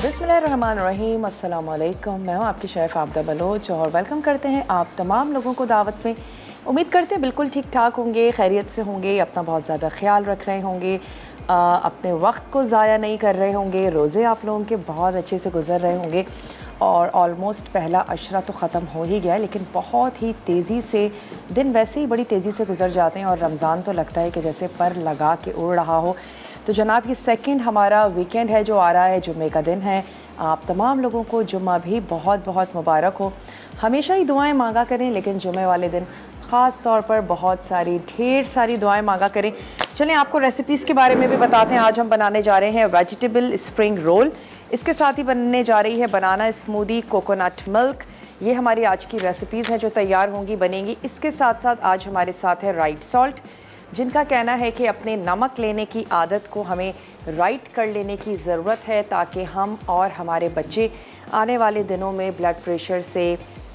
बिस्मिल्लाहिर्रहमानिर्रहीम, अस्सलाम वालेकुम। मैं हूँ आपकी शेफ़ आबदा बलोच और वेलकम करते हैं आप तमाम लोगों को दावत में। उम्मीद करते हैं बिल्कुल ठीक ठाक होंगे, खैरियत से होंगे, अपना बहुत ज़्यादा ख्याल रख रहे होंगे, अपने वक्त को ज़ाया नहीं कर रहे होंगे, रोज़े आप लोगों के बहुत अच्छे से गुजर रहे होंगे और ऑलमोस्ट पहला अशरा तो ख़त्म हो ही गया है, लेकिन बहुत ही तेज़ी से दिन वैसे ही बड़ी तेज़ी से गुजर जाते हैं और रमज़ान तो लगता है कि जैसे पर लगा के उड़ रहा हो। तो जनाब ये सेकंड हमारा वीकेंड है जो आ रहा है, जुम्मे का दिन है। आप तमाम लोगों को जुम्मा भी बहुत बहुत मुबारक हो। हमेशा ही दुआएं मांगा करें, लेकिन जुम्मे वाले दिन ख़ास तौर पर बहुत सारी ढेर सारी दुआएं मांगा करें। चलें आपको रेसिपीज़ के बारे में भी बताते हैं। आज हम बनाने जा रहे हैं वेजिटेबल स्प्रिंग रोल, इसके साथ ही बनने जा रही है बनाना स्मूदी, कोकोनट मिल्क। ये हमारी आज की रेसिपीज़ हैं जो तैयार होंगी, बनेंगी। इसके साथ साथ आज हमारे साथ है राइट सॉल्ट, जिनका कहना है कि अपने नमक लेने की आदत को हमें राइट कर लेने की ज़रूरत है ताकि हम और हमारे बच्चे आने वाले दिनों में ब्लड प्रेशर से,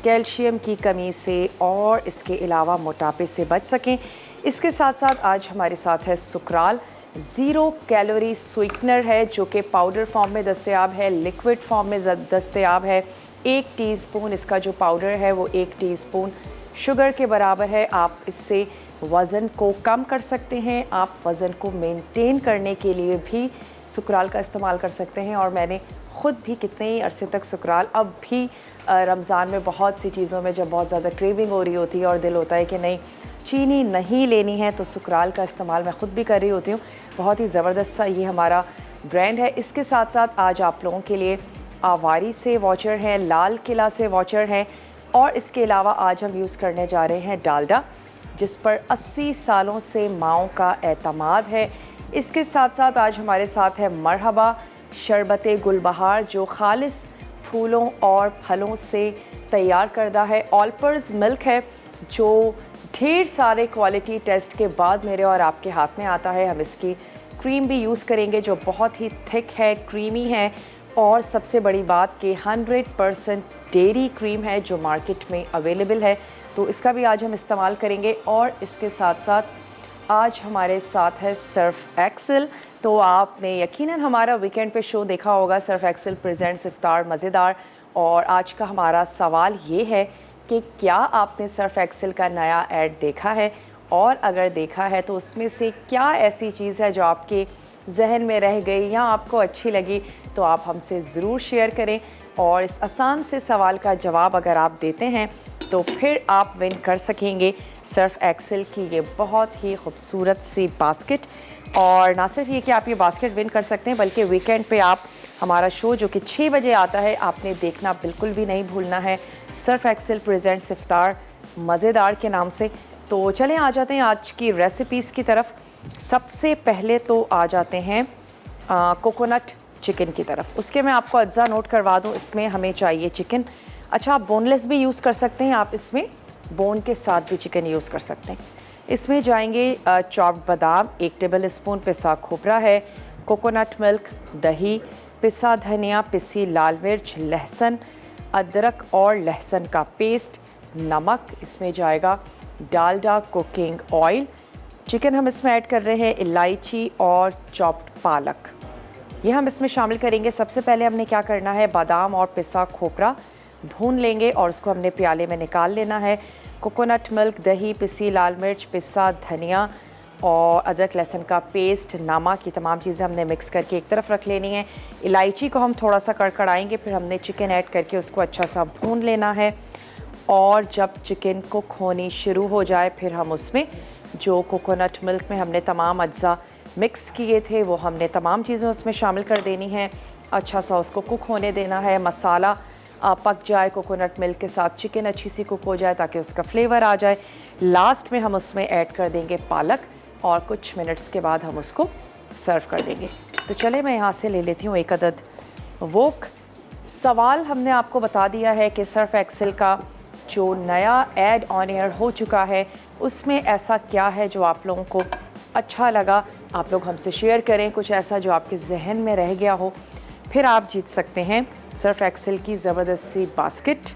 कैल्शियम की कमी से और इसके अलावा मोटापे से बच सकें। इसके साथ साथ आज हमारे साथ है सुकराल, ज़ीरो कैलोरी स्वीटनर है जो कि पाउडर फॉर्म में दस्तयाब है, लिक्विड फॉर्म में दस्तयाब है। 1 टीस्पून इसका जो पाउडर है वो 1 टीस्पून शुगर के बराबर है। आप इससे वज़न को कम कर सकते हैं, आप वज़न को मेंटेन करने के लिए भी सुकराल का इस्तेमाल कर सकते हैं। और मैंने ख़ुद भी कितने ही अरसे तक सुकराल, अब भी रमज़ान में बहुत सी चीज़ों में जब बहुत ज़्यादा क्रेविंग हो रही होती है और दिल होता है कि नहीं चीनी नहीं लेनी है, तो सुकराल का इस्तेमाल मैं ख़ुद भी कर रही होती हूँ। बहुत ही ज़बरदस्त सा ये हमारा ब्रांड है। इसके साथ साथ आज आप लोगों के लिए आवारी से वॉचर हैं, लाल किला से वॉचर हैं और इसके अलावा आज हम यूज़ करने जा रहे हैं डालडा, जिस पर 80 सालों से माओं का एतमाद है। इसके साथ साथ आज हमारे साथ है मरहबा शरबत गुलबहार, जो खालिस फूलों और फलों से तैयार करदा है। ऑलपर्स मिल्क है जो ढेर सारे क्वालिटी टेस्ट के बाद मेरे और आपके हाथ में आता है। हम इसकी क्रीम भी यूज़ करेंगे जो बहुत ही थिक है, क्रीमी है और सबसे बड़ी बात कि 100% डेयरी क्रीम है जो मार्केट में अवेलेबल है, तो इसका भी आज हम इस्तेमाल करेंगे। और इसके साथ साथ आज हमारे साथ है सर्फ एक्सेल। तो आपने यकीनन हमारा वीकेंड पे शो देखा होगा, सर्फ एक्सेल प्रेजेंट्स इफ्तार मज़ेदार। और आज का हमारा सवाल ये है कि क्या आपने सर्फ एक्सेल का नया ऐड देखा है, और अगर देखा है तो उसमें से क्या ऐसी चीज़ है जो आपके जहन में रह गई या आपको अच्छी लगी, तो आप हमसे ज़रूर शेयर करें। और इस आसान से सवाल का जवाब अगर आप देते हैं तो फिर आप विन कर सकेंगे सर्फ एक्सेल की ये बहुत ही खूबसूरत सी बास्केट। और ना सिर्फ ये कि आप ये बास्केट विन कर सकते हैं, बल्कि वीकेंड पे आप हमारा शो जो कि 6 बजे आता है, आपने देखना बिल्कुल भी नहीं भूलना है, सर्फ एक्सेल प्रेजेंट्स इफ्तार मज़ेदार के नाम से। तो चलें आ जाते हैं आज की रेसिपीज़ की तरफ। सबसे पहले तो आ जाते हैं कोकोनट चिकन की तरफ। उसके मैं आपको अज्जा नोट करवा दूँ। इसमें हमें चाहिए चिकन, अच्छा आप बोनलेस भी यूज़ कर सकते हैं, आप इसमें बोन के साथ भी चिकन यूज़ कर सकते हैं। इसमें जाएंगे चॉप्ड बादाम, 1 टेबल स्पून पिसा खोपरा है, कोकोनट मिल्क, दही, पिसा धनिया, पिसी लाल मिर्च, लहसुन, अदरक और लहसुन का पेस्ट, नमक, इसमें जाएगा डालडा कुकिंग ऑयल। चिकन हम इसमें ऐड कर रहे हैं इलायची और चॉप्ड पालक, ये हम इसमें शामिल करेंगे। सबसे पहले हमने क्या करना है, बादाम और पिसा खोपरा भून लेंगे और उसको हमने प्याले में निकाल लेना है। कोकोनट मिल्क, दही, पिसी लाल मिर्च, पिसा धनिया और अदरक लहसुन का पेस्ट, नमक, ये तमाम चीज़ें हमने मिक्स करके एक तरफ रख लेनी है। इलायची को हम थोड़ा सा कड़कड़ाएंगे, फिर हमने चिकन ऐड करके उसको अच्छा सा भून लेना है। और जब चिकन कुक होनी शुरू हो जाए फिर हम उसमें जो कोकोनट मिल्क में हमने तमाम अज्जा मिक्स किए थे वो हमने तमाम चीज़ें उसमें शामिल कर देनी है। अच्छा सा उसको कुक होने देना है, मसाला पक जाए कोकोनट मिल्क के साथ, चिकन अच्छी सी कुक हो जाए ताकि उसका फ्लेवर आ जाए। लास्ट में हम उसमें ऐड कर देंगे पालक और कुछ मिनट्स के बाद हम उसको सर्व कर देंगे। तो चले मैं यहाँ से ले लेती हूँ 1 अदद वोक। सवाल हमने आपको बता दिया है कि सर्फ एक्सेल का जो नया ऐड ऑन एयर हो चुका है उसमें ऐसा क्या है जो आप लोगों को अच्छा लगा, आप लोग हमसे शेयर करें। कुछ ऐसा जो आपके जहन में रह गया हो, फिर आप जीत सकते हैं सर्फ एक्सेल की ज़बरदस्त सी बास्केट।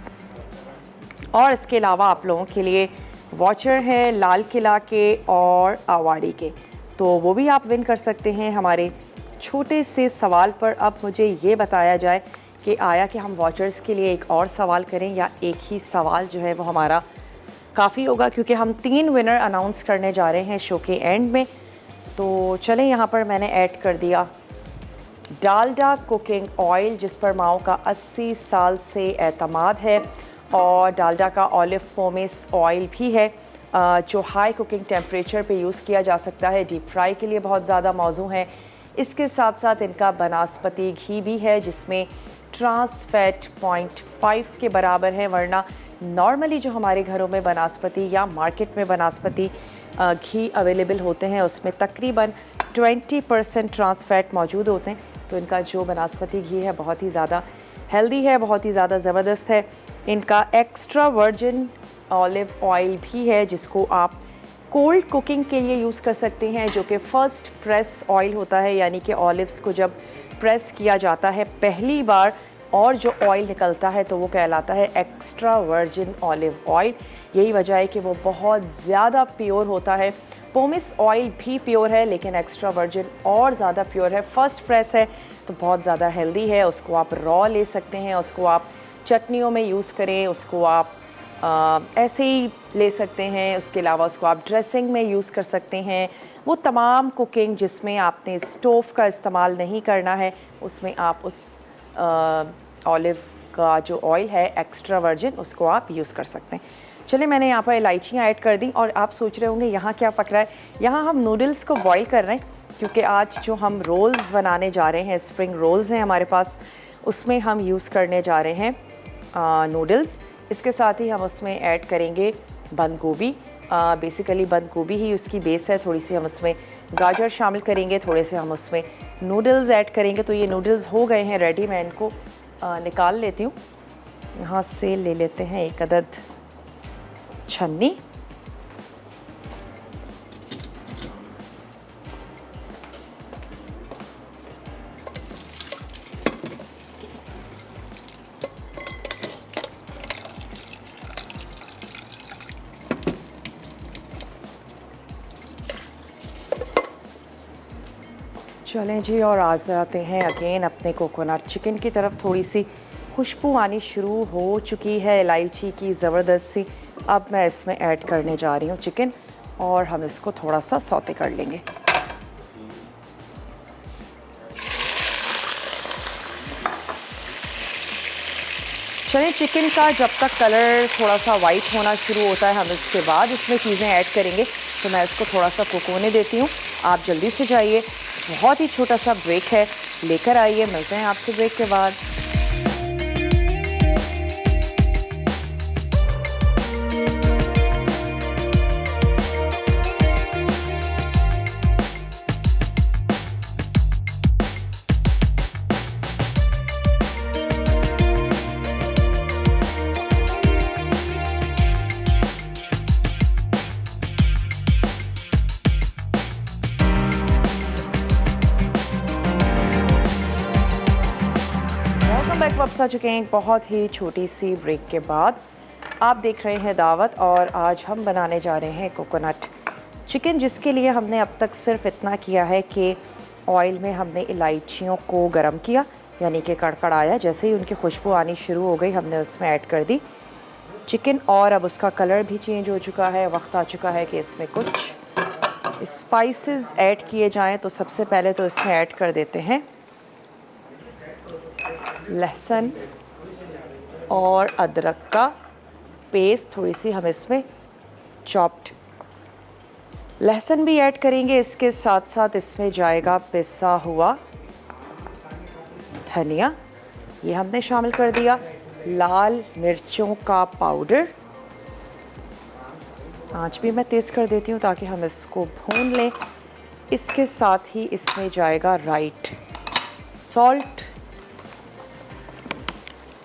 और इसके अलावा आप लोगों के लिए वॉचर है लाल किला के और आवारी के, तो वो भी आप विन कर सकते हैं हमारे छोटे से सवाल पर अब मुझे ये बताया जाए कि आया कि हम वॉचर्स के लिए एक और सवाल करें या एक ही सवाल जो है वो हमारा काफ़ी होगा, क्योंकि हम 3 विनर अनाउंस करने जा रहे हैं शो के एंड में। तो चलें, यहाँ पर मैंने ऐड कर दिया डालडा कुकिंग ऑयल, जिस पर माओ का 80 साल से एतमाद है, और डालडा का ऑलिव पोमेस ऑयल भी है जो हाई कुकिंग टेम्परेचर पे यूज़ किया जा सकता है, डीप फ्राई के लिए बहुत ज़्यादा मौजू है। इसके साथ साथ इनका बनास्पति घी भी है जिसमें ट्रांस फैट 0.5 के बराबर है, वरना नॉर्मली जो हमारे घरों में बनास्पति या मार्केट में बनास्पति घी अवेलेबल होते हैं उसमें तकरीबन 20% ट्रांस फैट मौजूद होते हैं। तो इनका जो बनास्पति घी है बहुत ही ज़्यादा हेल्दी है, बहुत ही ज़्यादा ज़बरदस्त है। इनका एक्स्ट्रा वर्जिन ऑलिव ऑयल भी है जिसको आप कोल्ड कुकिंग के लिए यूज़ कर सकते हैं, जो कि फ़र्स्ट प्रेस ऑयल होता है, यानी कि ऑलिव्स को जब प्रेस किया जाता है पहली बार और जो ऑयल निकलता है तो वो कहलाता है एक्स्ट्रा वर्जिन ऑलिव ऑयल। यही वजह है कि वो बहुत ज़्यादा प्योर होता है। पोमेस ऑयल भी प्योर है लेकिन एक्स्ट्रा वर्जिन और ज़्यादा प्योर है, फर्स्ट प्रेस है तो बहुत ज़्यादा हेल्दी है। उसको आप रॉ ले सकते हैं, उसको आप चटनियों में यूज़ करें, उसको आप ऐसे ही ले सकते हैं। उसके अलावा उसको आप ड्रेसिंग में यूज़ कर सकते हैं। वो तमाम कुकिंग जिसमें आपने स्टोव का इस्तेमाल नहीं करना है उसमें आप उस ऑलिव का जो ऑयल है एक्स्ट्रा वर्जिन उसको आप यूज़ कर सकते हैं। चलिए, मैंने यहाँ पर इलायचियाँ ऐड कर दी और आप सोच रहे होंगे यहाँ क्या पक रहा है। यहाँ हम नूडल्स को बॉईल कर रहे हैं क्योंकि आज जो हम रोल्स बनाने जा रहे हैं, स्प्रिंग रोल्स हैं हमारे पास, उसमें हम यूज़ करने जा रहे हैं नूडल्स। इसके साथ ही हम उसमें ऐड करेंगे बंद गोभी। बेसिकली बंद गोभी ही उसकी बेस है, थोड़ी सी हम उसमें गाजर शामिल करेंगे, थोड़े से हम उसमें नूडल्स ऐड करेंगे। तो ये नूडल्स हो गए हैं रेडी, मैं इनको निकाल लेती हूँ। यहाँ से ले लेते हैं एक अदद छन्नी। चलें जी, और आ जाते हैं अगेन अपने कोकोनट चिकन की तरफ। थोड़ी सी खुशबू आनी शुरू हो चुकी है इलायची की ज़बरदस्त सी। अब मैं इसमें ऐड करने जा रही हूँ चिकन और हम इसको थोड़ा सा सौते कर लेंगे। चलिए, चिकन का जब तक कलर थोड़ा सा वाइट होना शुरू होता है हम इसके बाद इसमें चीज़ें ऐड करेंगे। तो मैं इसको थोड़ा सा कुक होने देती हूँ। आप जल्दी से जाइए, बहुत ही छोटा सा ब्रेक है, लेकर आइए। मिलते हैं आपसे ब्रेक के बाद। बैक वापस आ चुके हैं एक बहुत ही छोटी सी ब्रेक के बाद। आप देख रहे हैं दावत और आज हम बनाने जा रहे हैं कोकोनट चिकन, जिसके लिए हमने अब तक सिर्फ इतना किया है कि ऑयल में हमने इलायचियों को गरम किया, यानी कि कड़कड़ाया। जैसे ही उनकी खुशबू आनी शुरू हो गई हमने उसमें ऐड कर दी चिकन और अब उसका कलर भी चेंज हो चुका है। वक्त आ चुका है कि इसमें कुछ स्पाइसेस ऐड किए जाएं। तो सबसे पहले तो इसमें ऐड कर देते हैं लहसुन और अदरक का पेस्ट, थोड़ी सी हम इसमें चॉप्ड लहसुन भी ऐड करेंगे। इसके साथ साथ इसमें जाएगा पिसा हुआ धनिया, ये हमने शामिल कर दिया। लाल मिर्चों का पाउडर, आंच भी मैं तेज़ कर देती हूँ ताकि हम इसको भून लें। इसके साथ ही इसमें जाएगा राइट सॉल्ट,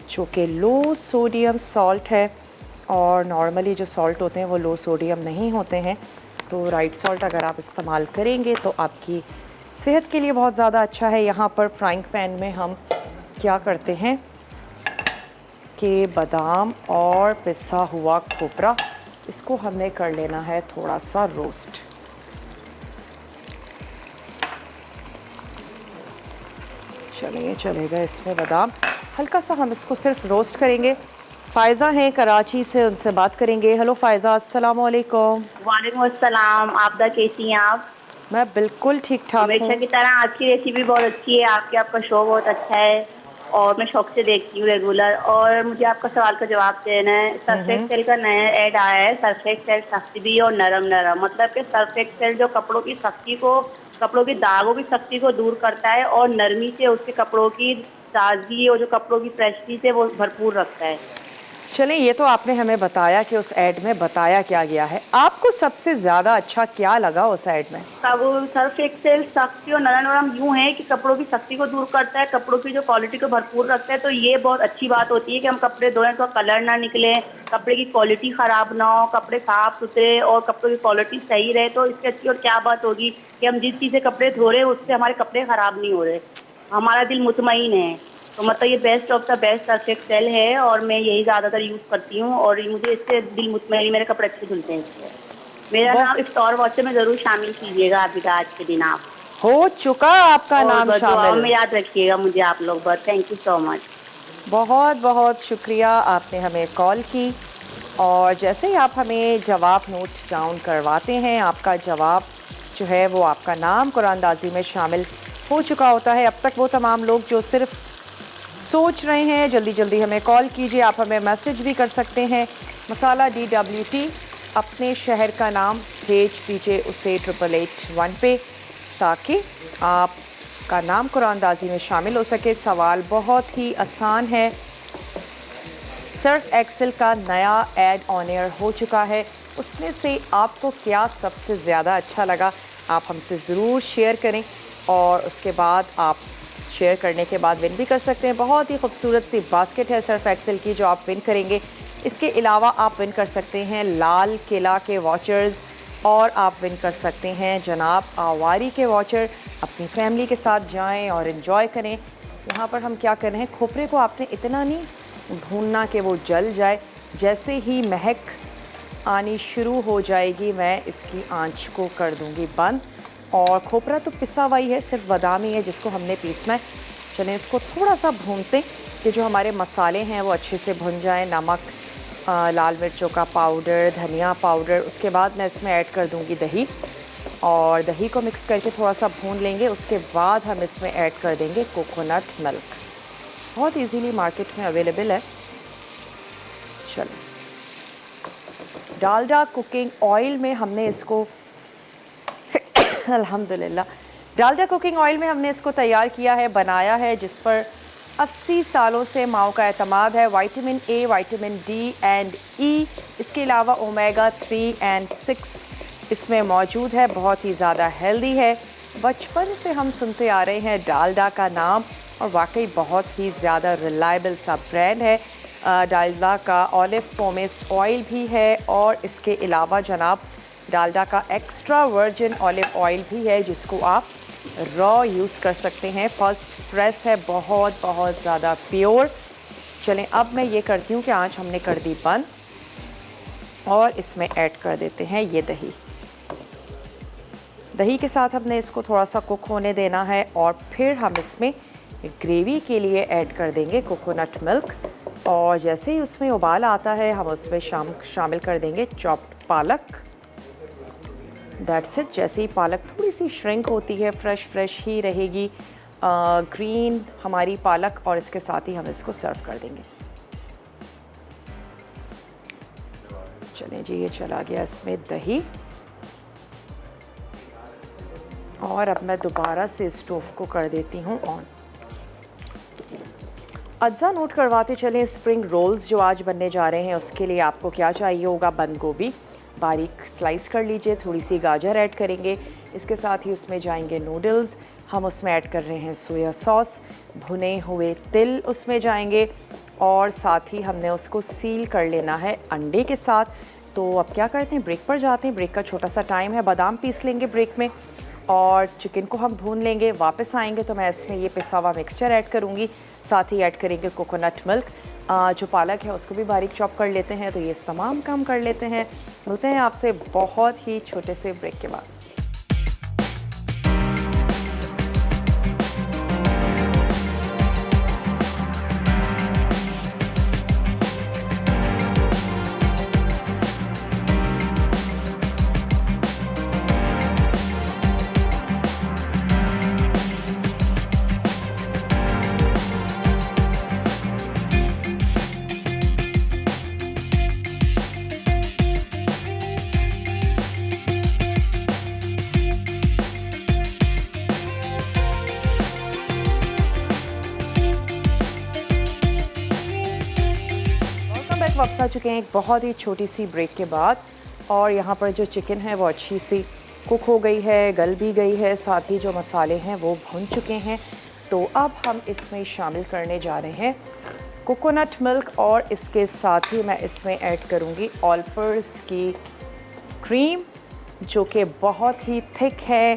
जो कि लो सोडियम सॉल्ट है, और नॉर्मली जो सॉल्ट होते हैं वो लो सोडियम नहीं होते हैं। तो राइट सॉल्ट अगर आप इस्तेमाल करेंगे तो आपकी सेहत के लिए बहुत ज़्यादा अच्छा है। यहाँ पर फ्राइंग पैन में हम क्या करते हैं कि बादाम और पिसा हुआ खोपरा, इसको हमने कर लेना है थोड़ा सा रोस्ट। चलिए चलेगा। इसमें बादाम हल्का सा हम इसको सिर्फ रोस्ट करेंगे। फ़ायज़ा हैं कराची से, उनसे बात करेंगे। हेलो फ़ायज़ा, अस्सलाम वालेकुम। वालेकुम अस्सलाम। आपदा कैसी हैं आप? मैं बिल्कुल ठीक ठाक हमेशा हूँ। की तरह आज की रेसिपी बहुत अच्छी है आपकी, आपका शो बहुत अच्छा है और मैं शौक से देखती हूँ रेगुलर। और मुझे आपका सवाल का जवाब देना है। सर्फ एक्सेल का नया ऐड आया है, सर्फ एक्सेल सख्ती भी और नरम नरम, मतलब कि सर्फ एक्सेल जो कपड़ों की सख्ती को, कपड़ों की दागों की सख्ती को दूर करता है और नरमी से उसके कपड़ों की ताजगी और जो कपड़ों की फ्रेशनेस है वो भरपूर रखता है। चलिए, ये तो आपने हमें बताया कि उस ऐड में बताया क्या गया है। आपको सबसे ज़्यादा अच्छा क्या लगा उस ऐड में? तब सर्फ एक्सेल सख्ती और नरम नरम यूं है कि कपड़ों की सख्ती को दूर करता है, कपड़ों की जो क्वालिटी को भरपूर रखता है। तो ये बहुत अच्छी बात होती है कि हम कपड़े धोएं तो कलर ना निकले, कपड़े की क्वालिटी खराब ना हो, कपड़े साफ सुथरे और कपड़ों की क्वालिटी सही रहे। तो इससे अच्छी और क्या बात होगी कि हम जिस चीज़ से कपड़े धो रहे हैं उससे हमारे कपड़े खराब नहीं हो रहे, हमारा दिल मुतमईन है। तो मतलब ये best of the best Surf Excel है और मैं यही ज़्यादातर यूज़ करती हूँ और मुझे इससे दिल मुतमईन, मेरे कपड़े अच्छे धुलते हैं इससे। मेरा वो नाम इफ्तार वॉच में ज़रूर शामिल कीजिएगा अभी आज के दिन आप। हो चुका आपका और नाम बस दुआओं शामिल। में याद रखिएगा मुझे आप लोग, बस थैंक यू सो मच। बहुत बहुत शुक्रिया, आपने हमें कॉल की। और जैसे ही आप हमें जवाब नोट डाउन करवाते हैं, आपका जवाब जो है वो आपका नाम कुरानदाजी में शामिल हो चुका होता है। अब तक वो तमाम लोग जो सिर्फ सोच रहे हैं, जल्दी जल्दी हमें कॉल कीजिए। आप हमें मैसेज भी कर सकते हैं। मसाला DWT अपने शहर का नाम भेज दीजिए उसे 8881 पे, ताकि आपका नाम कुरानदाजी में शामिल हो सके। सवाल बहुत ही आसान है। सर्फ एक्सेल का नया ऐड ऑन एयर हो चुका है, उसमें से आपको क्या सबसे ज़्यादा अच्छा लगा आप हमसे ज़रूर शेयर करें। और उसके बाद आप शेयर करने के बाद विन भी कर सकते हैं। बहुत ही खूबसूरत सी बास्केट है सर्फ एक्सेल की जो आप विन करेंगे। इसके अलावा आप विन कर सकते हैं लाल किला के वॉचर्स, और आप विन कर सकते हैं जनाब आवारी के वॉचर। अपनी फैमिली के साथ जाएं और इन्जॉय करें। यहाँ पर हम क्या कर रहे हैं, खोपरे को आपने इतना नहीं भूनना कि वो जल जाए। जैसे ही महक आनी शुरू हो जाएगी मैं इसकी आंच को कर दूंगी बंद। और खोपरा तो पिसा हुआ ही है, सिर्फ बादाम ही है जिसको हमने पीसना है। चलें इसको थोड़ा सा भूनते कि जो हमारे मसाले हैं वो अच्छे से भुन जाएं। नमक, लाल मिर्चों का पाउडर, धनिया पाउडर। उसके बाद मैं इसमें ऐड कर दूंगी दही, और दही को मिक्स करके थोड़ा सा भून लेंगे। उसके बाद हम इसमें ऐड कर देंगे कोकोनट मिल्क। बहुत इजीली मार्केट में अवेलेबल है। चलो, डालडा कुकिंग ऑयल में हमने इसको अल्हम्दुलिल्लाह डालडा कुकिंग ऑयल में हमने इसको तैयार किया है, बनाया है, जिस पर 80 सालों से माओ का एतमाद है। Vitamin A, vitamin D and E, इसके अलावा ओमेगा 3 एंड 6 इसमें मौजूद है। बहुत ही ज़्यादा हेल्दी है। बचपन से हम सुनते आ रहे हैं डालडा का नाम, और वाकई बहुत ही ज़्यादा रिलायबल सा ब्रांड है। डालडा का ऑलिव पोमेस ऑयल भी है, और इसके अलावा जनाब डालडा का एक्स्ट्रा वर्जिन ऑलिव ऑयल भी है, जिसको आप रॉ यूज़ कर सकते हैं। फर्स्ट प्रेस है, बहुत बहुत ज़्यादा प्योर। चलें अब मैं ये करती हूँ कि आँच हमने कर दी बंद, और इसमें ऐड कर देते हैं ये दही। दही के साथ हमने इसको थोड़ा सा कुक होने देना है, और फिर हम इसमें ग्रेवी के लिए ऐड कर देंगे कोकोनट मिल्क। और जैसे ही उसमें उबाल आता है हम उसमें शामिल कर देंगे चॉप्ड पालक। That's it. जैसे ही पालक थोड़ी सी श्रिंक होती है, फ्रेश ही रहेगी ग्रीन हमारी पालक, और इसके साथ ही हम इसको सर्व कर देंगे। चलें जी, ये चला गया इसमें दही। और अब मैं दोबारा से स्टोव को कर देती हूँ ऑन। अज्जा नोट करवाते चलें। स्प्रिंग रोल्स जो आज बनने जा रहे हैं उसके लिए आपको क्या चाहिए होगा, बंद गोभी बारीक स्लाइस कर लीजिए, थोड़ी सी गाजर ऐड करेंगे, इसके साथ ही उसमें जाएंगे नूडल्स, हम उसमें ऐड कर रहे हैं सोया सॉस, भुने हुए तिल उसमें जाएंगे, और साथ ही हमने उसको सील कर लेना है अंडे के साथ। तो अब क्या करते हैं, ब्रेक पर जाते हैं। ब्रेक का छोटा सा टाइम है, बादाम पीस लेंगे ब्रेक में, और चिकन को हम भून लेंगे। वापस आएंगे तो मैं इसमें ये पिसा हुआ मिक्सचर ऐड करूँगी, साथ ही ऐड करेंगे कोकोनट मिल्क। जो पालक है उसको भी बारीक चॉप कर लेते हैं। तो ये तमाम काम कर लेते हैं। मिलते हैं आपसे बहुत ही छोटे से ब्रेक के बाद। वक्त वापस आ चुके हैं एक बहुत ही छोटी सी ब्रेक के बाद, और यहाँ पर जो चिकन है वो अच्छी सी कुक हो गई है, गल भी गई है, साथ ही जो मसाले हैं वो भुन चुके हैं। तो अब हम इसमें शामिल करने जा रहे हैं कोकोनट मिल्क, और इसके साथ ही मैं इसमें ऐड करूँगी ऑलपर्स की क्रीम, जो कि बहुत ही थिक है,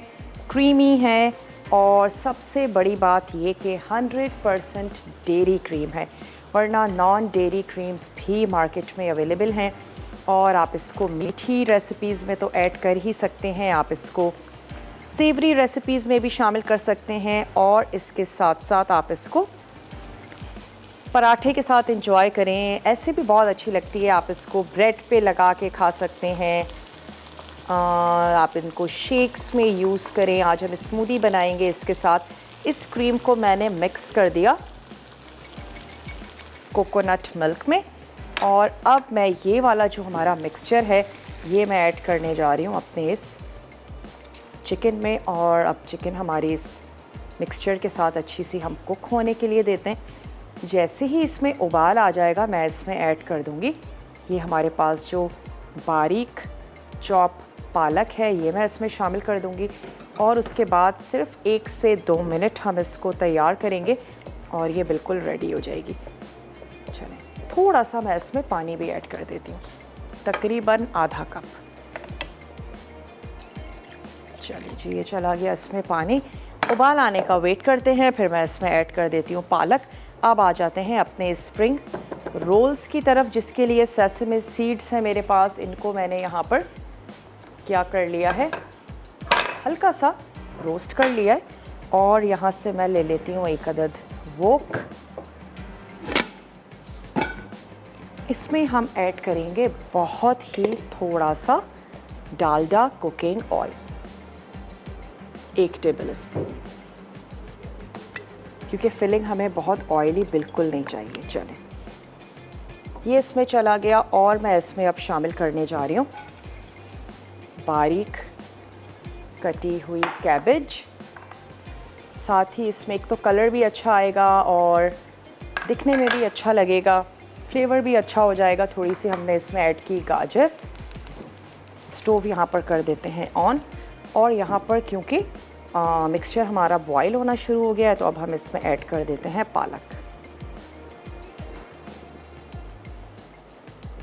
क्रीमी है, और सबसे बड़ी बात ये कि 100% डेयरी क्रीम है, वरना नॉन डेयरी क्रीम्स भी मार्केट में अवेलेबल हैं। और आप इसको मीठी रेसिपीज़ में तो ऐड कर ही सकते हैं, आप इसको सेवरी रेसिपीज़ में भी शामिल कर सकते हैं, और इसके साथ साथ आप इसको पराठे के साथ इंजॉय करें, ऐसे भी बहुत अच्छी लगती है। आप इसको ब्रेड पे लगा के खा सकते हैं, आप इनको शेक्स में यूज़ करें। आज हम स्मूदी बनाएंगे इसके साथ। इस क्रीम को मैंने मिक्स कर दिया कोकोनट मिल्क में, और अब मैं ये वाला जो हमारा मिक्सचर है ये मैं ऐड करने जा रही हूँ अपने इस चिकन में। और अब चिकन हमारी इस मिक्सचर के साथ अच्छी सी हम कुक होने के लिए देते हैं। जैसे ही इसमें उबाल आ जाएगा मैं इसमें ऐड कर दूँगी ये हमारे पास जो बारीक चॉप पालक है, ये मैं इसमें शामिल कर दूँगी। और उसके बाद सिर्फ 1 से 2 मिनट हम इसको तैयार करेंगे और ये बिल्कुल रेडी हो जाएगी। चलें, थोड़ा सा मैं इसमें पानी भी ऐड कर देती हूँ, तकरीबन आधा कप। चलिए जी, ये चला गया इसमें पानी। उबाल आने का वेट करते हैं, फिर मैं इसमें ऐड कर देती हूँ पालक। अब आ जाते हैं अपने स्प्रिंग रोल्स की तरफ, जिसके लिए सेसमे सीड्स हैं मेरे पास। इनको मैंने यहाँ पर क्या कर लिया है, हल्का सा रोस्ट कर लिया है। और यहाँ से मैं ले लेती हूँ 1 अदद वोक। इसमें हम ऐड करेंगे बहुत ही थोड़ा सा Dalda cooking oil, 1 table spoon, क्योंकि फिलिंग हमें बहुत ऑयली बिल्कुल नहीं चाहिए। चलें, ये इसमें चला गया, और मैं इसमें अब शामिल करने जा रही हूँ बारीक कटी हुई कैबेज। साथ ही इसमें एक तो कलर भी अच्छा आएगा और दिखने में भी अच्छा लगेगा, फ्लेवर भी अच्छा हो जाएगा। थोड़ी सी हमने इसमें ऐड की गाजर। स्टोव यहाँ पर कर देते हैं ऑन, और यहाँ पर क्योंकि मिक्सचर हमारा बॉईल होना शुरू हो गया है, तो अब हम इसमें ऐड कर देते हैं पालक।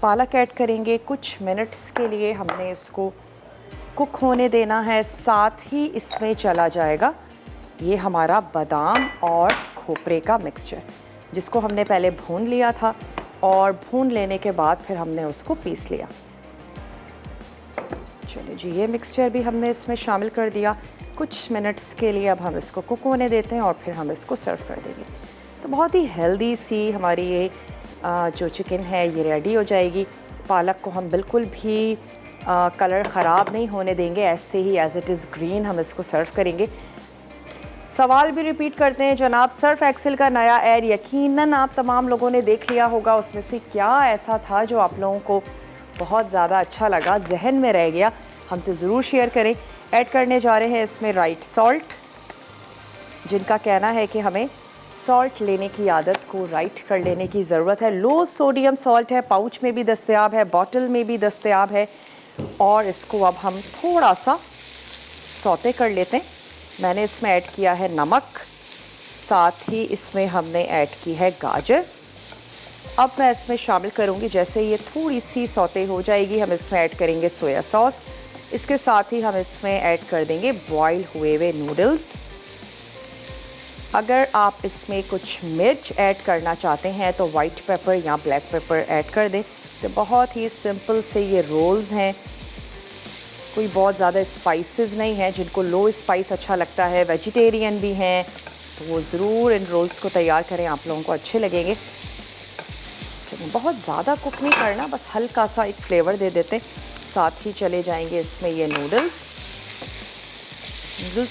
पालक ऐड करेंगे, कुछ मिनट्स के लिए हमने इसको कुक होने देना है। साथ ही इसमें चला जाएगा ये हमारा बादाम और खोपरे का मिक्सचर, जिसको हमने पहले भून लिया था, और भून लेने के बाद फिर हमने उसको पीस लिया। चलिए जी, ये मिक्सचर भी हमने इसमें शामिल कर दिया। कुछ मिनट्स के लिए अब हम इसको कुक होने देते हैं, और फिर हम इसको सर्व कर देंगे। तो बहुत ही हेल्दी सी हमारी ये जो चिकन है ये रेडी हो जाएगी। पालक को हम बिल्कुल भी कलर ख़राब नहीं होने देंगे, ऐसे ही एज़ इट इज़ ग्रीन हम इसको सर्व करेंगे। सवाल भी रिपीट करते हैं जनाब, सर्फ एक्सेल का नया ऐड यकीनन आप तमाम लोगों ने देख लिया होगा। उसमें से क्या ऐसा था जो आप लोगों को बहुत ज़्यादा अच्छा लगा, जहन में रह गया, हमसे ज़रूर शेयर करें। ऐड करने जा रहे हैं इसमें राइट सॉल्ट, जिनका कहना है कि हमें सॉल्ट लेने की आदत को राइट कर लेने की ज़रूरत है। लो सोडियम सॉल्ट है, पाउच में भी दस्तयाब है, बॉटल में भी दस्तयाब है। और इसको अब हम थोड़ा सा सौते कर लेते हैं। मैंने इसमें ऐड किया है नमक, साथ ही इसमें हमने ऐड की है गाजर। अब मैं इसमें शामिल करूंगी, जैसे ये थोड़ी सी सौते हो जाएगी, हम इसमें ऐड करेंगे सोया सॉस। इसके साथ ही हम इसमें ऐड कर देंगे बॉयल हुए हुए नूडल्स। अगर आप इसमें कुछ मिर्च ऐड करना चाहते हैं तो वाइट पेपर या ब्लैक पेपर ऐड कर दें। से बहुत ही सिंपल से ये रोल्स हैं, कोई बहुत ज़्यादा स्पाइसेस नहीं है। जिनको लो स्पाइस अच्छा लगता है, वेजिटेरियन भी हैं, तो वो ज़रूर इन रोल्स को तैयार करें, आप लोगों को अच्छे लगेंगे। चलिए, बहुत ज़्यादा कुक नहीं करना, बस हल्का सा एक फ्लेवर दे देते। साथ ही चले जाएंगे इसमें ये नूडल्स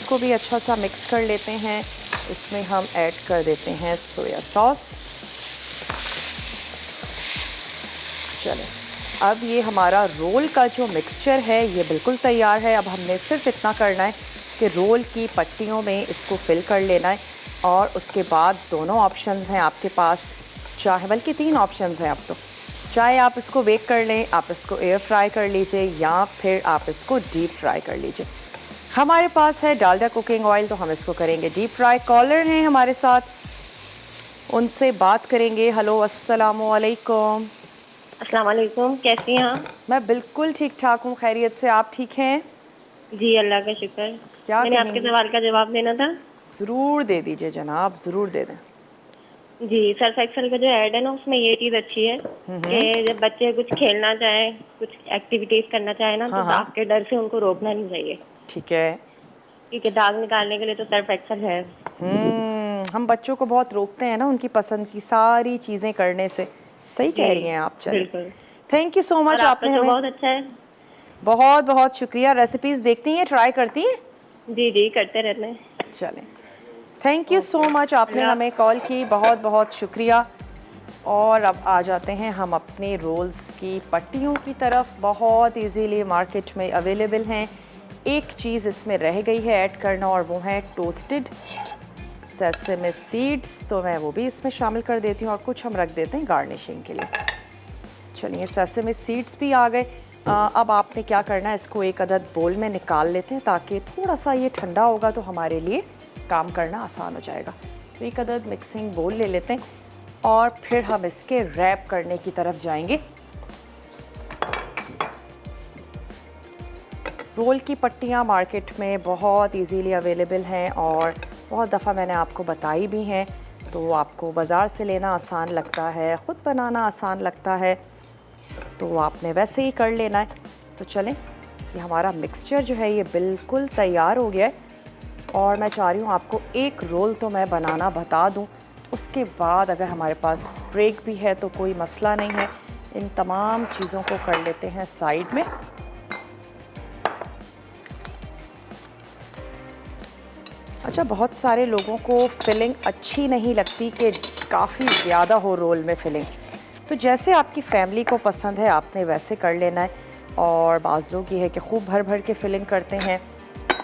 को भी अच्छा सा मिक्स कर लेते हैं। इसमें हम ऐड कर देते हैं सोया सॉस। चलें, अब ये हमारा रोल का जो मिक्सचर है ये बिल्कुल तैयार है। अब हमने सिर्फ इतना करना है कि रोल की पट्टियों में इसको फिल कर लेना है, और उसके बाद दोनों ऑप्शंस हैं आपके पास, चाहे बल्कि 3 ऑप्शंस हैं अब तो। चाहे आप इसको बेक कर लें, आप इसको एयर फ्राई कर लीजिए या फिर आप इसको डीप फ्राई कर लीजिए। हमारे पास है डालडा कुकिंग ऑयल, तो हम इसको करेंगे डीप फ्राई। कॉलर हैं हमारे साथ, उनसे बात करेंगे। हेलो, अस्सलामु अलैकुम। अस्सलाम वालेकुम, कैसी हैं आप? मैं बिल्कुल ठीक ठाक हूँ, खैरियत से। आप ठीक हैं? जी अल्लाह का शुक्र। क्या मैंने आपके कहेंगी? सवाल का जवाब देना था। ज़रूर दे दीजिए जनाब, ज़रूर दे दें। जी, सर्फ एक्सेल का जो ऐड है ना, उसमें ये चीज़ अच्छी है कि जब बच्चे कुछ खेलना चाहें, कुछ एक्टिविटीज़ करना चाहें ना, हाँ तो हाँ, दाग के डर से उनको रोकना नहीं चाहिए, ठीक है। क्योंकि दाग निकालने के लिए तो सर्फ एक्सेल है। हम बच्चों को बहुत रोकते हैं ना उनकी पसंद की सारी चीज़ें करने से। सही जी कह रही हैं आप। चले, बिल्कुल। थैंक यू सो और मच, आपका आपने शो हमें। बहुत अच्छा है। बहुत बहुत शुक्रिया। रेसिपीज़ देखती हैं, ट्राई करती हैं? जी जी, करते रहते हैं। चलें, thank you so okay, much, आपने अल्लाह। हमें कॉल की। बहुत बहुत शुक्रिया। और अब आ जाते हैं हम अपने रोल्स की पट्टियों की तरफ। बहुत इजीली मार्केट में अवेलेबल हैं। एक चीज़ इसमें रह गई है ऐड करना, और वो है टोस्टेड सेसमे सीड्स। तो मैं वो भी इसमें शामिल कर देती हूँ, और कुछ हम रख देते हैं गार्निशिंग के लिए। चलिए, सेसमे सीड्स भी आ गए। अब आपने क्या करना है, इसको एक अदद बोल में निकाल लेते हैं, ताकि थोड़ा सा ये ठंडा होगा तो हमारे लिए काम करना आसान हो जाएगा। तो एक अदद मिक्सिंग बोल ले लेते हैं, और फिर हम इसके रैप करने की तरफ जाएंगे। रोल की पट्टियाँ मार्केट में बहुत इजीली अवेलेबल हैं, और बहुत दफ़ा मैंने आपको बताई भी हैं। तो आपको बाज़ार से लेना आसान लगता है, ख़ुद बनाना आसान लगता है, तो आपने वैसे ही कर लेना है। तो चलें, ये हमारा मिक्सचर जो है ये बिल्कुल तैयार हो गया है, और मैं चाह रही हूँ आपको एक रोल तो मैं बनाना बता दूँ। उसके बाद अगर हमारे पास ब्रेक भी है तो कोई मसला नहीं है। इन तमाम चीज़ों को कर लेते हैं साइड में। अच्छा, बहुत सारे लोगों को फिलिंग अच्छी नहीं लगती कि काफ़ी ज़्यादा हो रोल में फिलिंग। तो जैसे आपकी फैमिली को पसंद है आपने वैसे कर लेना है। और बाज़ लोग ये है कि खूब भर भर के फिलिंग करते हैं।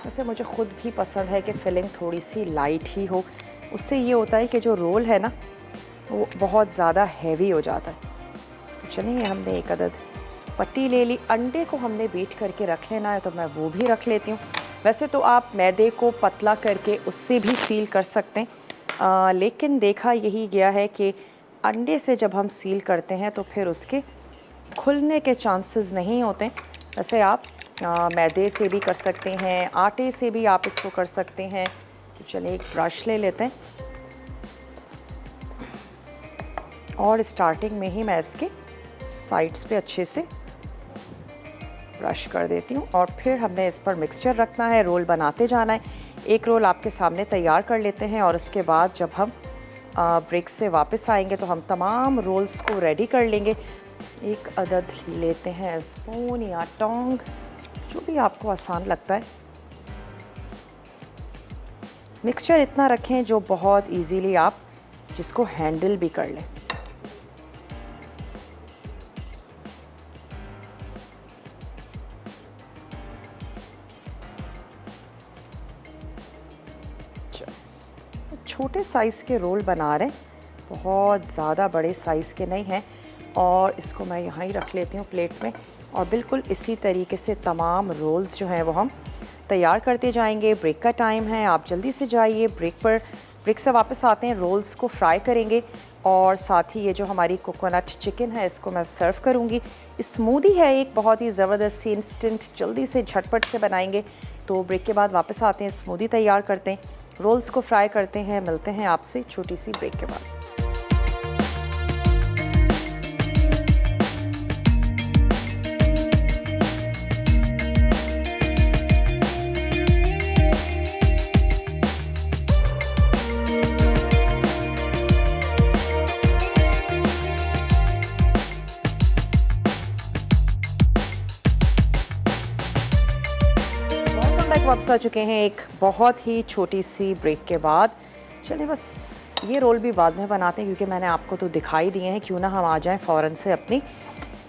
वैसे मुझे ख़ुद भी पसंद है कि फिलिंग थोड़ी सी लाइट ही हो। उससे ये होता है कि जो रोल है ना, वो बहुत ज़्यादा हैवी हो जाता है। तो चलिए, हमने एक अदद पट्टी ले ली। अंडे को हमने बीट करके रख लेना है, तो मैं वो भी रख लेती हूँ। वैसे तो आप मैदे को पतला करके उससे भी सील कर सकते हैं, लेकिन देखा यही गया है कि अंडे से जब हम सील करते हैं तो फिर उसके खुलने के चांसेस नहीं होते। वैसे आप मैदे से भी कर सकते हैं, आटे से भी आप इसको कर सकते हैं। तो चलिए, एक ब्रश ले लेते हैं, और स्टार्टिंग में ही मैं इसके साइड्स पे अच्छे से ब्रश कर देती हूँ। और फिर हमने इस पर मिक्सचर रखना है, रोल बनाते जाना है। एक रोल आपके सामने तैयार कर लेते हैं, और उसके बाद जब हम ब्रेक से वापस आएंगे तो हम तमाम रोल्स को रेडी कर लेंगे। एक अदद लेते हैं स्पून या टोंग, जो भी आपको आसान लगता है। मिक्सचर इतना रखें जो बहुत इजीली आप जिसको हैंडल भी कर लें। छोटे साइज़ के रोल बना रहे हैं, बहुत ज़्यादा बड़े साइज़ के नहीं हैं। और इसको मैं यहाँ ही रख लेती हूँ प्लेट में, और बिल्कुल इसी तरीके से तमाम रोल्स जो हैं वो हम तैयार करते जाएंगे। ब्रेक का टाइम है, आप जल्दी से जाइए ब्रेक पर। ब्रेक से वापस आते हैं, रोल्स को फ्राई करेंगे, और साथ ही ये जो हमारी कोकोनट चिकन है इसको मैं सर्व करूँगी। स्मूदी है एक बहुत ही ज़बरदस्त सी, इंस्टेंट, जल्दी से झटपट से बनाएंगे। तो ब्रेक के बाद वापस आते हैं, स्मूदी तैयार करते हैं, रोल्स को फ्राई करते हैं। मिलते हैं आपसे छोटी सी ब्रेक के बाद। वापस आ चुके हैं एक बहुत ही छोटी सी ब्रेक के बाद। चलिए, बस ये रोल भी बाद में बनाते हैं, क्योंकि मैंने आपको तो दिखाई दिए हैं। क्यों ना हम आ जाएं फ़ौरन से अपनी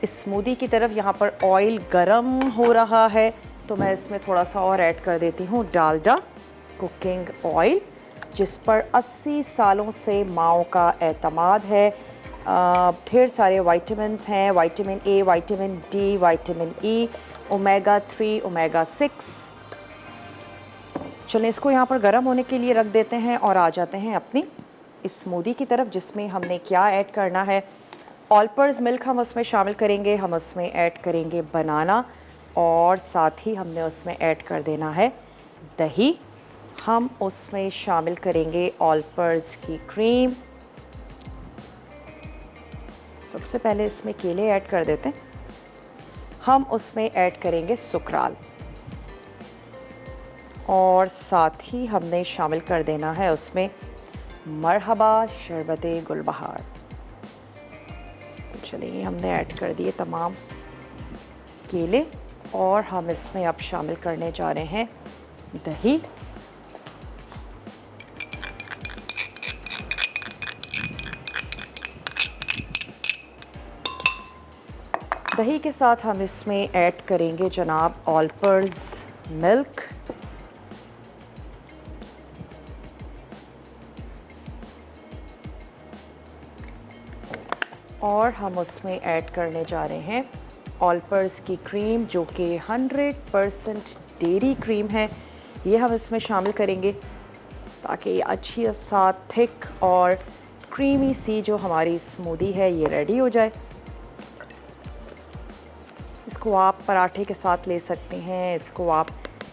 स्मूदी की तरफ। यहाँ पर ऑयल गरम हो रहा है, तो मैं इसमें थोड़ा सा और ऐड कर देती हूँ डालडा कुकिंग ऑयल, जिस पर 80 सालों से माओ का एतमाद है। ढेर सारे विटामिन्स हैं, vitamin A, vitamin D, vitamin E, omega 3, omega 6। चलें इसको यहाँ पर गर्म होने के लिए रख देते हैं और आ जाते हैं अपनी इस स्मूदी की तरफ, जिसमें हमने क्या ऐड करना है। ऑलपर्स मिल्क हम उसमें शामिल करेंगे, हम उसमें ऐड करेंगे बनाना और साथ ही हमने उसमें ऐड कर देना है दही। हम उसमें शामिल करेंगे ऑलपर्स की क्रीम। सबसे पहले इसमें केले ऐड कर देते हैं। हम उसमें ऐड करेंगे सुकराल और साथ ही हमने शामिल कर देना है उसमें मरहबा शरबते गुलबहार। तो चलिए हमने ऐड कर दिए तमाम केले और हम इसमें अब शामिल करने जा रहे हैं दही। दही के साथ हम इसमें ऐड करेंगे जनाब ऑलपर्स मिल्क। और हम उसमें ऐड करने जा रहे हैं ऑलपर्स की क्रीम, जो कि 100% डेयरी क्रीम है। ये हम इसमें शामिल करेंगे ताकि ये अच्छी सा थिक और क्रीमी सी जो हमारी स्मूदी है ये रेडी हो जाए। इसको आप पराठे के साथ ले सकते हैं, इसको आप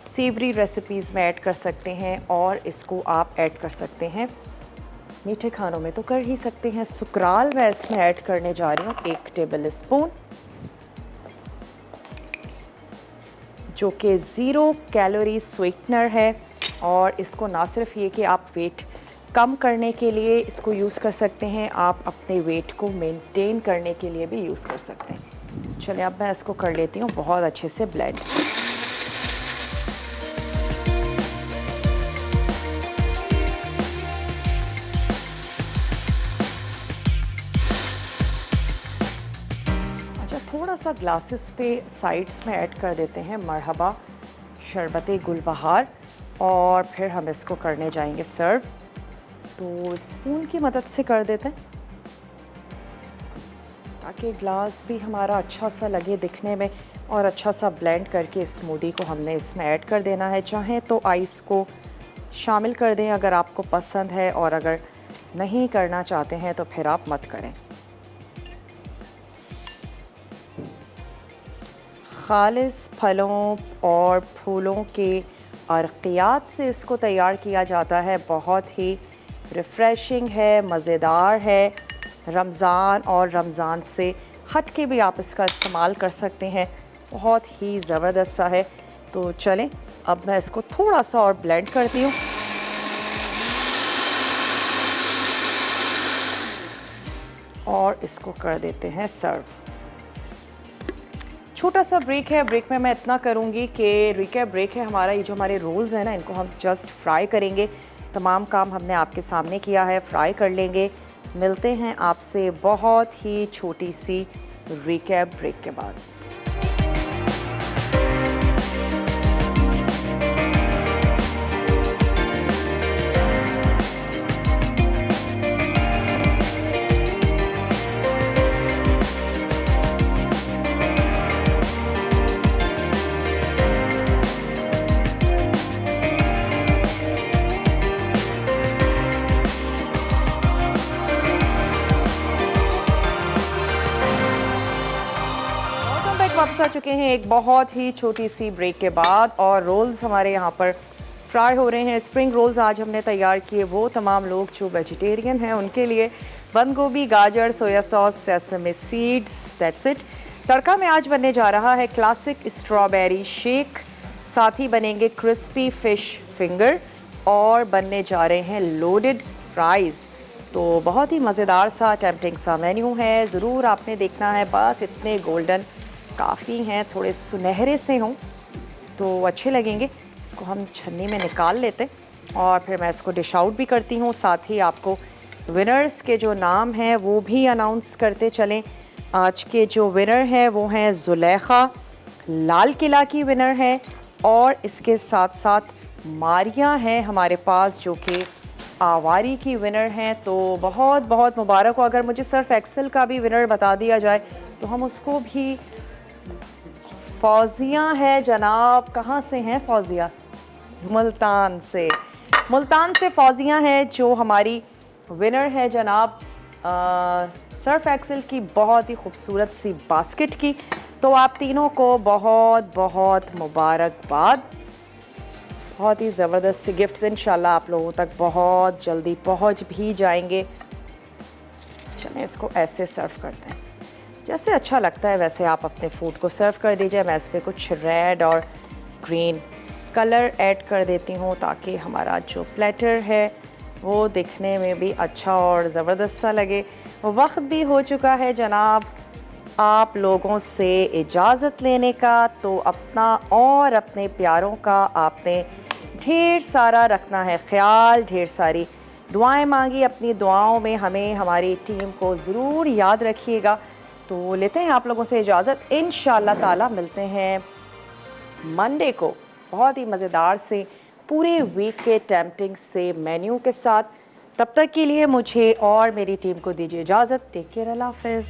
सेवरी रेसिपीज़ में ऐड कर सकते हैं और इसको आप ऐड कर सकते हैं मीठे खानों में तो कर ही सकते हैं। सुकराल मैं इसमें ऐड करने जा रही हूँ 1 टेबल स्पून, जो कि 0 कैलोरी स्वीटनर है। और इसको ना सिर्फ ये कि आप वेट कम करने के लिए इसको यूज़ कर सकते हैं, आप अपने वेट को मेंटेन करने के लिए भी यूज़ कर सकते हैं। चलिए अब मैं इसको कर लेती हूँ बहुत अच्छे से ब्लेंड। अच्छा, थोड़ा सा ग्लासेस पे साइड्स में ऐड कर देते हैं मरहबा शरबते गुलबहार और फिर हम इसको करने जाएंगे सर्व। तो स्पून की मदद से कर देते हैं ताकि ग्लास भी हमारा अच्छा सा लगे दिखने में और अच्छा सा ब्लेंड करके स्मूदी को हमने इसमें ऐड कर देना है। चाहें तो आइस को शामिल कर दें अगर आपको पसंद है, और अगर नहीं करना चाहते हैं तो फिर आप मत करें। खालिस फलों और फूलों के अर्कियात से इसको तैयार किया जाता है। बहुत ही रिफ़्रेशिंग है, मज़ेदार है। रमज़ान और रमज़ान से हट के भी आप इसका इस्तेमाल कर सकते हैं, बहुत ही ज़बरदस्त सा है। तो चलें अब मैं इसको थोड़ा सा और ब्लेंड करती हूँ। और इसको कर देते हैं सर्व। छोटा सा ब्रेक है, ब्रेक में मैं इतना करूँगी कि रिकैप ब्रेक है हमारा। ये जो हमारे रोल्स हैं ना, इनको हम जस्ट फ्राई करेंगे। तमाम काम हमने आपके सामने किया है, फ्राई कर लेंगे। मिलते हैं आपसे बहुत ही छोटी सी रिकैप ब्रेक के बाद। वापस आ चुके हैं एक बहुत ही छोटी सी ब्रेक के बाद, और रोल्स हमारे यहाँ पर फ्राई हो रहे हैं। स्प्रिंग रोल्स आज हमने तैयार किए वो तमाम लोग जो वेजिटेरियन हैं उनके लिए। बंद गोभी, गाजर, soya sauce, sesame seeds, that's it. तड़का में आज बनने जा रहा है क्लासिक स्ट्रॉबेरी शेक, साथ ही बनेंगे क्रिस्पी फ़िश फिंगर और बनने जा रहे हैं लोडेड फ्राइज़। तो बहुत ही मज़ेदार सा टेम्पटिंग सा मेन्यू है, ज़रूर आपने देखना है। बस इतने गोल्डन काफ़ी हैं, थोड़े सुनहरे से हों तो अच्छे लगेंगे। इसको हम छन्नी में निकाल लेते और फिर मैं इसको डिश आउट भी करती हूँ। साथ ही आपको विनर्स के जो नाम हैं वो भी अनाउंस करते चलें। आज के जो विनर हैं वो हैं ज़ुलेखा, लाल किला की विनर है, और इसके साथ साथ मारिया हैं हमारे पास जो कि आवारी की विनर हैं, तो बहुत बहुत मुबारक हो। अगर मुझे सर्फ एक्सेल का भी विनर बता दिया जाए तो हम उसको भी। फौजिया है जनाब, कहाँ से हैं फौजिया? मुल्तान से। मुल्तान से फौजिया है जो हमारी विनर है जनाब सर्फ एक्सेल की बहुत ही खूबसूरत सी बास्केट की। तो आप तीनों को बहुत बहुत मुबारकबाद। बहुत ही ज़बरदस्त सी गिफ्ट्स इंशाल्लाह आप लोगों तक बहुत जल्दी पहुंच भी जाएंगे। चलें इसको ऐसे सर्व करते हैं, जैसे अच्छा लगता है वैसे आप अपने फूड को सर्व कर दीजिए। मैं इस पर कुछ रेड और ग्रीन कलर ऐड कर देती हूँ ताकि हमारा जो प्लेटर है वो दिखने में भी अच्छा और ज़बरदस्त सा लगे। वक्त भी हो चुका है जनाब आप लोगों से इजाज़त लेने का, तो अपना और अपने प्यारों का आपने ढेर सारा रखना है ख्याल, ढेर सारी दुआएं मांगी। अपनी दुआओं में हमें हमारी टीम को ज़रूर याद रखिएगा। तो लेते हैं आप लोगों से इजाज़त। इंशाअल्लाह ताला मिलते हैं मंडे को बहुत ही मज़ेदार से पूरे वीक के टेम्पटिंग से मेन्यू के साथ। तब तक के लिए मुझे और मेरी टीम को दीजिए इजाज़त। टेक केयर, अल्लाह हाफ़िज़।